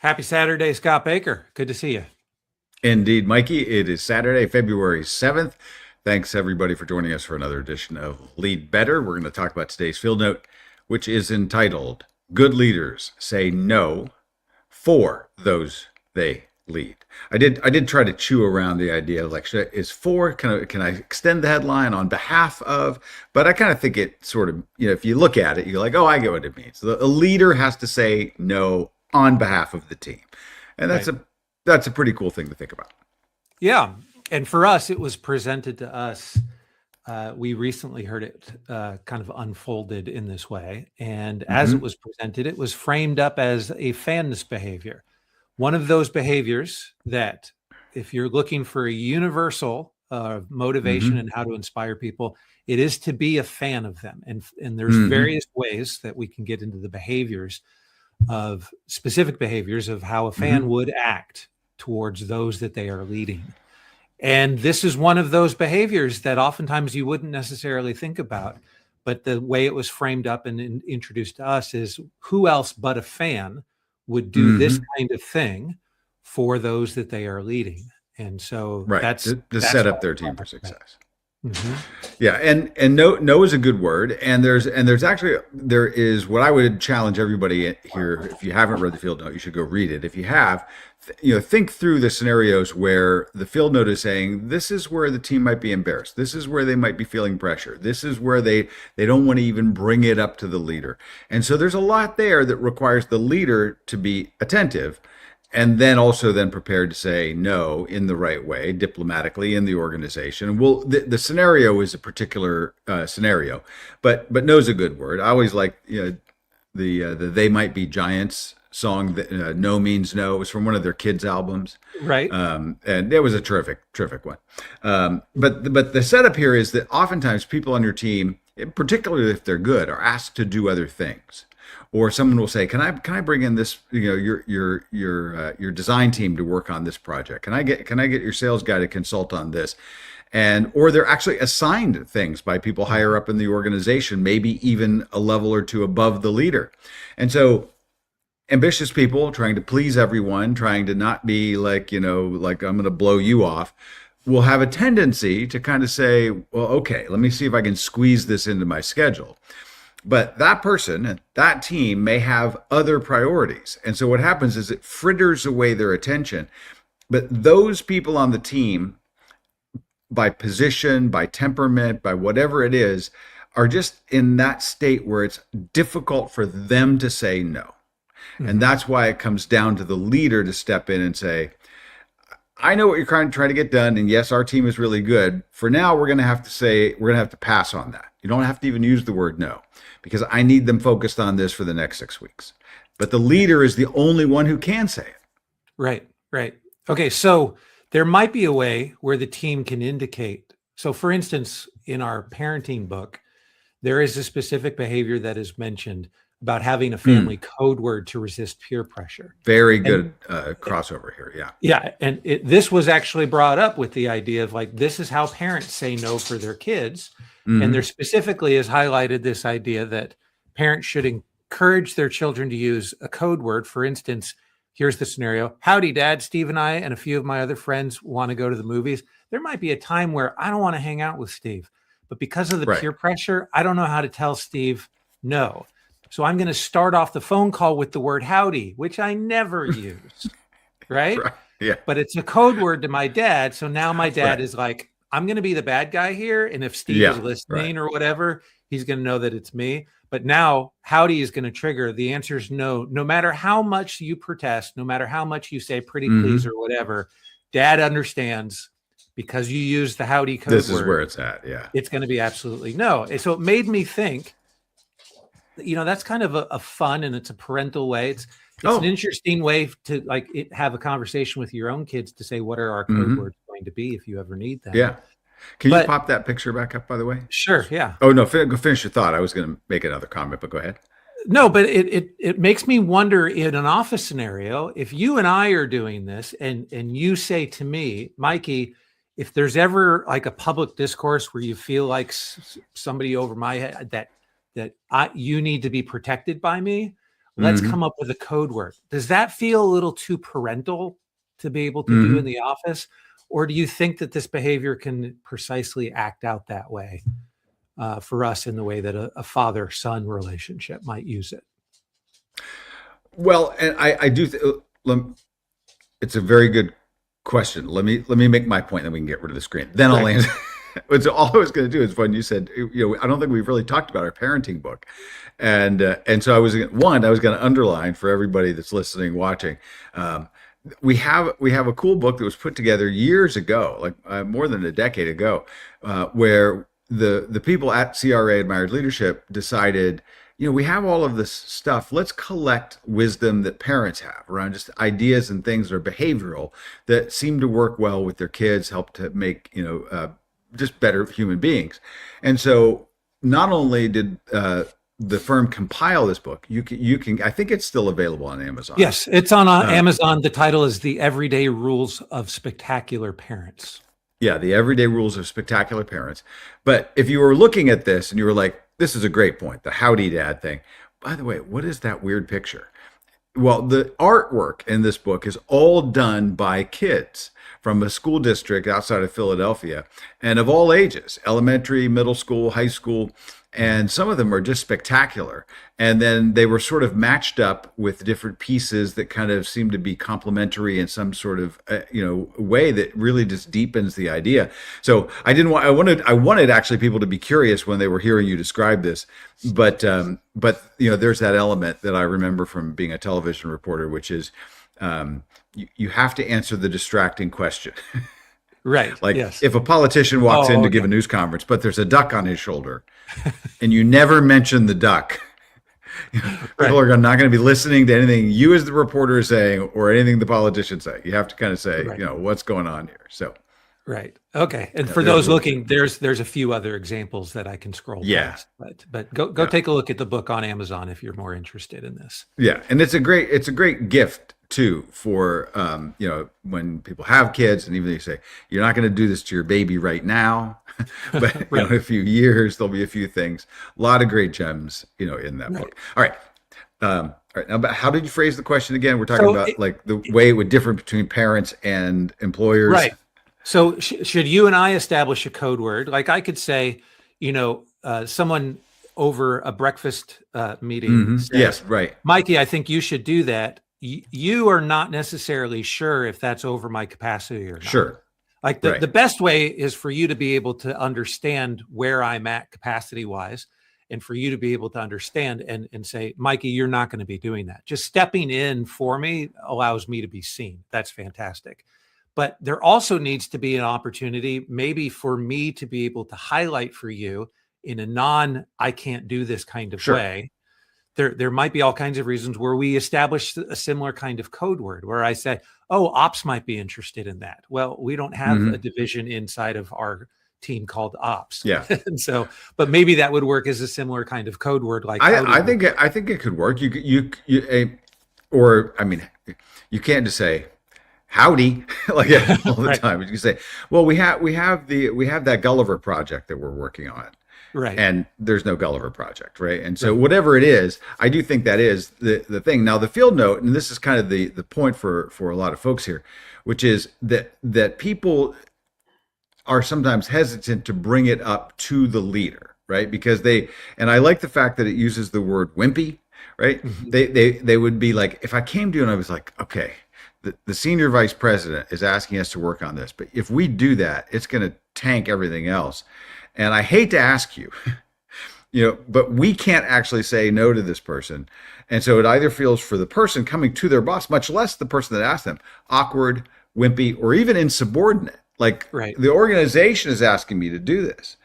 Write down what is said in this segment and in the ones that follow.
Happy Saturday, Scott Baker. Good to see you. Indeed, Mikey. It is Saturday, February 7th. Thanks, everybody, for joining us for another edition of Lead Better. We're going to talk about today's field note, which is entitled Good Leaders Say No for Those They Lead. I did try to chew around the idea of like, is for, can I extend the headline on behalf of, but I kind of think it sort of, if you look at it, you're like, oh, I get what it means. A leader has to say no on behalf of the team. And Right. that's a pretty cool thing to think about. Yeah. And for us, it was presented to us. We recently heard it kind of unfolded in this way. And as it Hmm. was presented, it was framed up as a fanness behavior. One of those behaviors that, if you're looking for a universal motivation Hmm. and how to inspire people, it is to be a fan of them. And there's Hmm. various ways that we can get into the behaviors of specific behaviors of how a fan Hmm. would act towards those that they are leading. And this is one of those behaviors that oftentimes you wouldn't necessarily think about. But the way it was framed up and introduced to us is who else but a fan would do this Hmm. kind of thing for those that they are leading. And so Right. that's To that's set why up their I team for brought it up. success. Mhm. Yeah, and no is a good word, and there's actually there is what I would challenge everybody here. If you haven't read the field note, you should go read it. If you have, think through the scenarios where the field note is saying this is where the team might be embarrassed. This is where they might be feeling pressure. This is where they don't want to even bring it up to the leader. And so there's a lot there that requires the leader to be attentive and then also then prepared to say no in the right way diplomatically in the organization. Well, the scenario is a particular scenario, but no is a good word. I always like the they might be giants song that no means no. It was from one of their kids albums, Right. and it was a terrific one. But the setup here is that oftentimes people on your team, particularly if they're good, are asked to do other things. Or someone will say, "Can I bring in this your design team to work on this project? Can I get your sales guy to consult on this?" And or they're actually assigned things by people higher Mhm. up in the organization, maybe even a level or two above the leader. And so ambitious people trying to please everyone, trying to not be like I'm going to blow you off, will have a tendency to kind of say, well, okay, let me see if I can squeeze this into my schedule. But that person, that team may have other priorities. And so what happens is it fritters away their attention. But those people on the team, by position, by temperament, by whatever it is, are just in that state where it's difficult for them to say no. And Mhm. that's why it comes down to the leader to step in and say, I know what you're trying to get done. And yes, our team is really good. For now, we're going to have to pass on that. You don't have to even use the word no because I need them focused on this for the next 6 weeks. But the Right. leader is the only one who can say it. Right. Right. Okay. So there might be a way where the team can indicate. So, for instance, in our parenting book, there is a specific behavior that is mentioned about having a family Mm, code word to resist peer pressure. very And good crossover here. Yeah. yeah, and this was actually brought up with the idea of like, this is how parents say no for their kids. And there Hmm. specifically is highlighted this idea that parents should encourage their children to use a code word. For instance, here's the scenario: Howdy, Dad. Steve and I and a few of my other friends want to go to the movies. There might be a time where I don't want to hang out with Steve, but because of the Right. peer pressure, I don't know how to tell Steve no. So I'm going to start off the phone call with the word howdy, which I never use. Right. Right. Yeah. But it's a code word to my dad. So now my dad Right. is like, I'm going to be the bad guy here. And if Steve is Yeah. Right. listening or whatever, he's going to know that it's me. But now howdy is going to trigger the answer is no. No matter how much you protest, no matter how much you say pretty please Hmm. or whatever, dad understands because you use the howdy code This is word, where it's at. Yeah. it's going to be absolutely no. And so it made me think, that's kind of a fun, and it's a parental way. It's an Oh. interesting way to have a conversation with your own kids to say, what are our code Hmm. words going to be if you ever need them? Yeah. Can you But pop that picture back up, by the way? sure, yeah. Oh no, go finish your thought. I was going to make another comment, but go ahead. No, but it makes me wonder, in an office scenario, if you and I are doing this and you say to me, Mikey, if there's ever like a public discourse where you feel like somebody over my head that you need to be protected by me, Let's Hmm. come up with a code word. Does that feel a little too parental to be able to do in the office? Or do you think that this behavior can precisely act out that way for us in the way that a father-son relationship might use it? Well, and I do. It's a very good question. Let me make my point, then we can get rid of the screen. Then I'll Right. answer. It's all I was going to do is when you said, I don't think we've really talked about our parenting book, and so I was going to underline for everybody that's listening, watching. We have a cool book that was put together years ago, like more than a decade ago, where the people at CRA Admired Leadership decided, we have all of this stuff. Let's collect wisdom that parents have around just ideas and things that are behavioral that seem to work well with their kids, help to make, just better human beings. And so not only did the firm compile this book, you can, I think it's still available on Amazon. Yes, it's on Amazon. The title is The Everyday Rules of Spectacular Parents. Yeah, The Everyday Rules of Spectacular Parents. But if you were looking at this and you were like, this is a great point, the howdy dad thing. By the way, what is that weird picture? Well, the artwork in this book is all done by kids from a school district outside of Philadelphia and of all ages, elementary, middle school, high school. And some of them are just spectacular. And then they were sort of matched up with different pieces that kind of seem to be complementary in some sort of way that really just deepens the idea. So I wanted actually people to be curious when they were hearing you describe this, but there's that element that I remember from being a television reporter, which is you have to answer the distracting question. Right. Like yes. if a politician walks in to give a news conference, but there's a duck on his shoulder, and you never mention the duck, people are not going to be listening to anything you as the reporter is saying or anything the politicians say. You have to kind of say, what's going on here. So, right. Okay. And for those looking, there's a few other examples that I can scroll past. But go take a look at the book on Amazon if you're more interested in this. Yeah, and it's a great gift too for when people have kids, and even they say you're not going to do this to your baby right now, but in a few years there'll be a few things. A lot of great gems, in that book. All right. All right. Now, how did you phrase the question again? We're talking about like the way it would differ between parents and employers. Right. So should you and I establish a code word? Like I could say, someone over a breakfast meeting says, yes, right. Mikey, I think you should do that. You are not necessarily sure if that's over my capacity or not. Sure. Like the best way is for you to be able to understand where I'm at capacity wise, and for you to be able to understand and say, Mikey, you're not going to be doing that. Just stepping in for me allows me to be seen. That's fantastic. But there also needs to be an opportunity maybe for me to be able to highlight for you in a I can't do this kind of way. There might be all kinds of reasons where we establish a similar kind of code word where I say, oh, ops might be interested in that. Well, we don't have a division inside of our team called ops. Yeah. And so, but maybe that would work as a similar kind of code word. Like I think it could work. You can't just say howdy like all the time. You can say, well, we have that Gulliver project that we're working on. Right. And there's no Gulliver project, right? And so whatever it is, I do think that is the thing. Now the field note, and this is kind of the point for a lot of folks here, which is that people are sometimes hesitant to bring it up to the leader, right? Because and I like the fact that it uses the word wimpy, right? Mm-hmm. They would be like, if I came to you and I was like, okay, the senior vice president is asking us to work on this, but if we do that, it's going to tank everything else. And I hate to ask you, but we can't actually say no to this person. And so it either feels for the person coming to their boss, much less the person that asked them, awkward, wimpy, or even insubordinate. Like the organization is asking me to do this.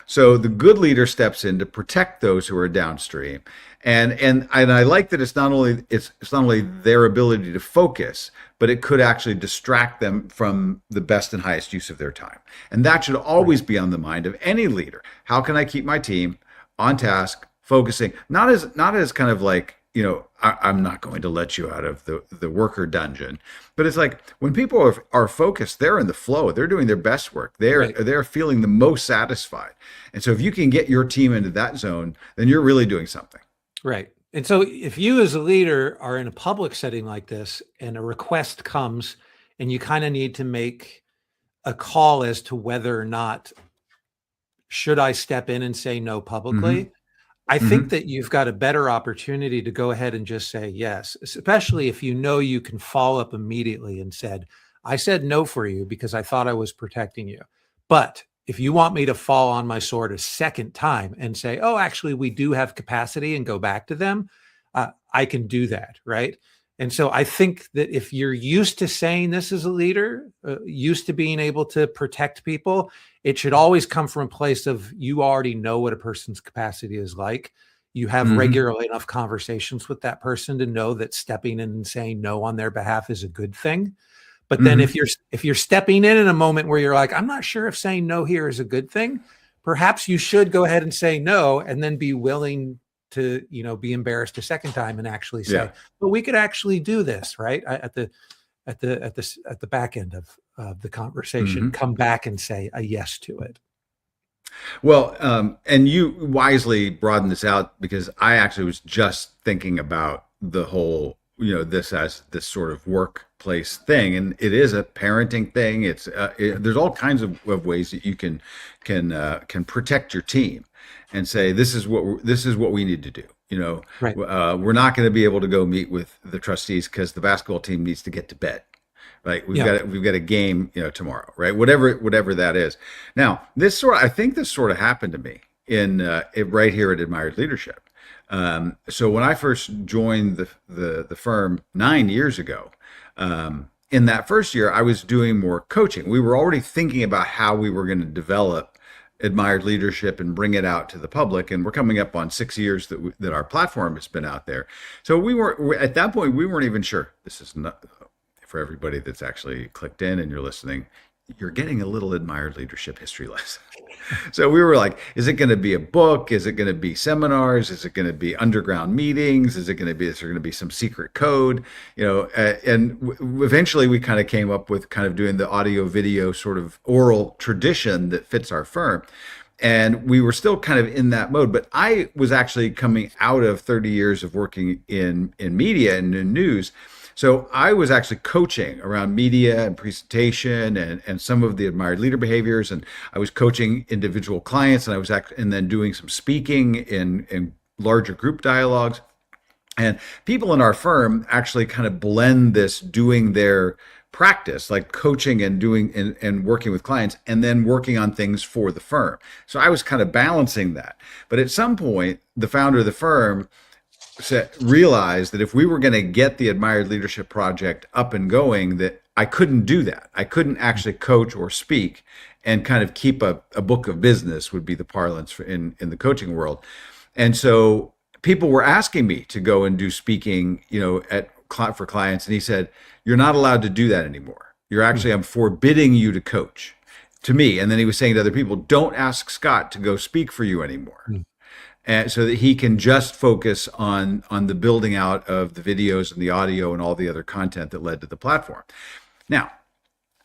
So the good leader steps in to protect those who are downstream. And I like that it's not only their ability to focus, but it could actually distract them from the best and highest use of their time. And that should always be on the mind of any leader. How can I keep my team on task, focusing, not as kind of like, I'm not going to let you out of the worker dungeon, but it's like when people are focused, they're in the flow, they're doing their best work, they're feeling the most satisfied. And so if you can get your team into that zone, then you're really doing something. Right. And so if you as a leader are in a public setting like this and a request comes and you kind of need to make a call as to whether or not should I step in and say no Mm-hmm. publicly, I think Mm-hmm. that you've got a better opportunity to go ahead and just say yes, especially if you know you can follow up immediately and I said no for you because I thought I was protecting you. But if you want me to fall on my sword a second time and say, oh, actually, we do have capacity and go back to them, I can do that. Right. And so I think that if you're used to saying this as a leader, used to being able to protect people, it should always come from a place of you already know what a person's capacity is like. You have Mm-hmm. regularly enough conversations with that person to know that stepping in and saying no on their behalf is a good thing. But then Mm-hmm. if you're stepping in a moment where you're like, I'm not sure if saying no here is a good thing, perhaps you should go ahead and say no and then be willing to, be embarrassed a second time and actually Yeah. say, but we could actually do this, right? At the back end of the conversation, Mm-hmm. come back and say a yes to it. Well, and you wisely broaden this out because I actually was just thinking about the whole, this as this sort of workplace thing, and it is a parenting thing. There's all kinds of ways that you can protect your team and say this is what we need to do. Right. We're not going to be able to go meet with the trustees because the basketball team needs to get to bed. Like Yeah. we've got a game, tomorrow, right? Whatever that is. Now, I think this sort of happened to me right here at Admired Leadership. So when I first joined the firm 9 years ago, in that first year, I was doing more coaching. We were already thinking about how we were going to develop Admired Leadership and bring it out to the public. And we're coming up on 6 years that our platform has been out there. So at that point, we weren't even sure. This is not for everybody that's actually clicked in and you're listening. You're getting a little Admired Leadership history lesson. So we were like, is it going to be a book? Is it going to be seminars? Is it going to be underground meetings? Is there going to be some secret code? Eventually we kind of came up with kind of doing the audio video sort of oral tradition that fits our firm. And we were still kind of in that mode, but I was actually coming out of 30 years of working in media and in news. So I was actually coaching around media and presentation and some of the admired leader behaviors. And I was coaching individual clients and then doing some speaking in larger group dialogues. And people in our firm actually kind of blend this doing their practice, like coaching and doing and working with clients and then working on things for the firm. So I was kind of balancing that. But at some point, the founder of the firm realized that if we were going to get the Admired Leadership Project up and going, that I couldn't do that. I couldn't actually coach or speak and kind of keep a book of business would be the parlance in the coaching world. And so people were asking me to go and do speaking, for clients. And he said, you're not allowed to do that anymore. I'm forbidding you to coach to me. And then he was saying to other people, don't ask Scott to go speak for you anymore. And so that he can just focus on the building out of the videos and the audio and all the other content that led to the platform. Now,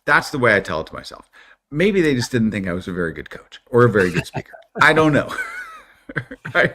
that's the way I tell it to myself. Maybe they just didn't think I was a very good coach or a very good speaker. I don't know. Right?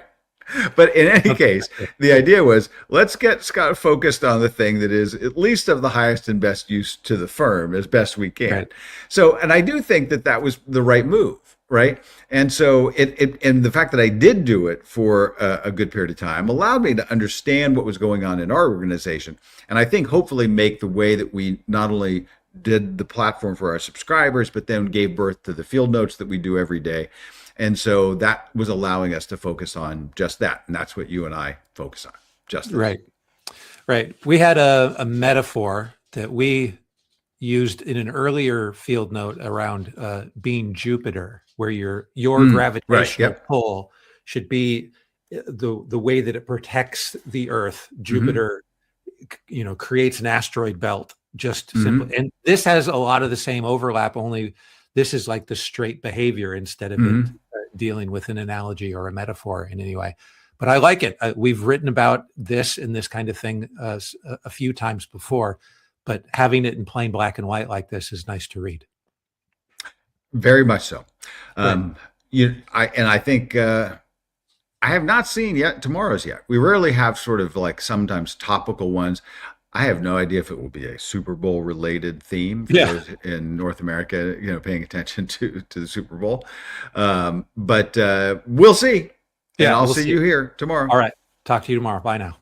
But in any case, the idea was let's get Scott focused on the thing that is at least of the highest and best use to the firm as best we can. Right. So, and I do think that was the right move. Right. And so and the fact that I did do it for a good period of time allowed me to understand what was going on in our organization. And I think hopefully make the way that we not only did the platform for our subscribers, but then gave birth to the field notes that we do every day. And so that was allowing us to focus on just that. And that's what you and I focus on. Just that. Right. Right. We had a metaphor that we used in an earlier field note around being Jupiter, where your gravitational right, yep. pull should be the way that it protects the Earth. Jupiter, creates an asteroid belt just simply. And this has a lot of the same overlap, only this is like the straight behavior instead of it dealing with an analogy or a metaphor in any way. But I like it. We've written about this and this kind of thing a few times before, but having it in plain black and white like this is nice to read. Very much so. I think I have not seen yet tomorrow's yet. We rarely have sort of like sometimes topical ones. I have no idea if it will be a Super Bowl related theme for Yeah. those in North America, paying attention to the Super Bowl. But we'll see. And Yeah. I'll We'll see see. you here tomorrow. All right. Talk to you tomorrow. Bye now.